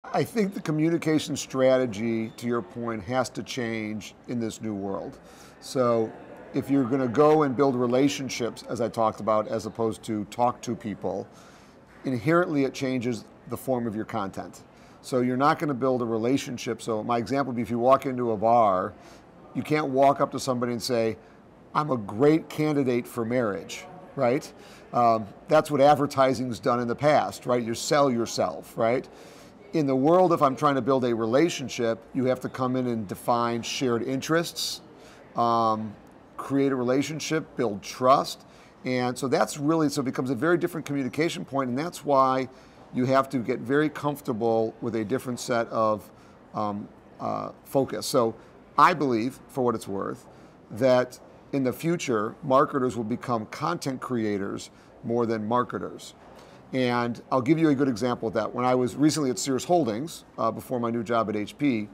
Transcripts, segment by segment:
I think the communication strategy, to your point, has to change in this new world. So if you're going to go and build relationships, as I talked about, as opposed to talk to people, inherently it changes the form of your content. So you're not going to build a relationship. So my example would be if you walk into a bar, you can't walk up to somebody and say, I'm a great candidate for marriage, right? That's what advertising's done in the past, right? You sell yourself, right? In the world, if I'm trying to build a relationship, you have to come in and define shared interests, create a relationship, build trust. And so that's really, so it becomes a very different communication point, and that's why you have to get very comfortable with a different set of focus. So I believe, for what it's worth, that in the future, marketers will become content creators more than marketers. And I'll give you a good example of that. When I was recently at Sears Holdings, before my new job at HP,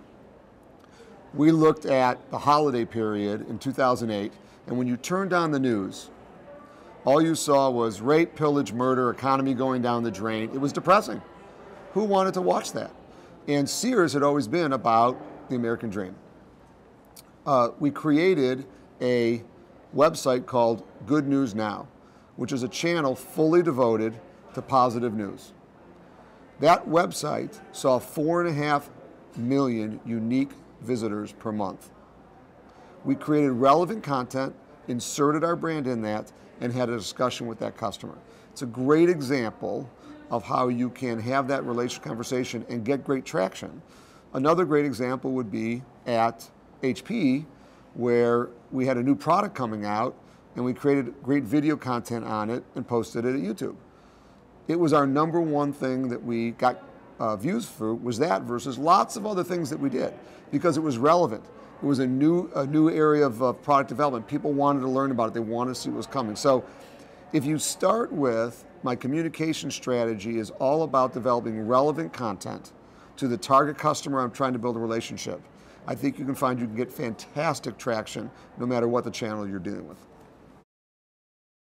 we looked at the holiday period in 2008, and when you turned on the news, all you saw was rape, pillage, murder, economy going down the drain. It was depressing. Who wanted to watch that? And Sears had always been about the American dream. We created a website called Good News Now, which is a channel fully devoted to positive news. That website saw 4.5 million unique visitors per month. We created relevant content, inserted our brand in that, and had a discussion with that customer. It's a great example of how you can have that relationship conversation and get great traction. Another great example would be at HP, where we had a new product coming out and we created great video content on it and posted it at YouTube. It was our number one thing that we got views for, was that, versus lots of other things that we did, because it was relevant. It was a new area of product development. People wanted to learn about it. They wanted to see what was coming. So if you start with, my communication strategy is all about developing relevant content to the target customer I'm trying to build a relationship, I think you can find you can get fantastic traction no matter what the channel you're dealing with.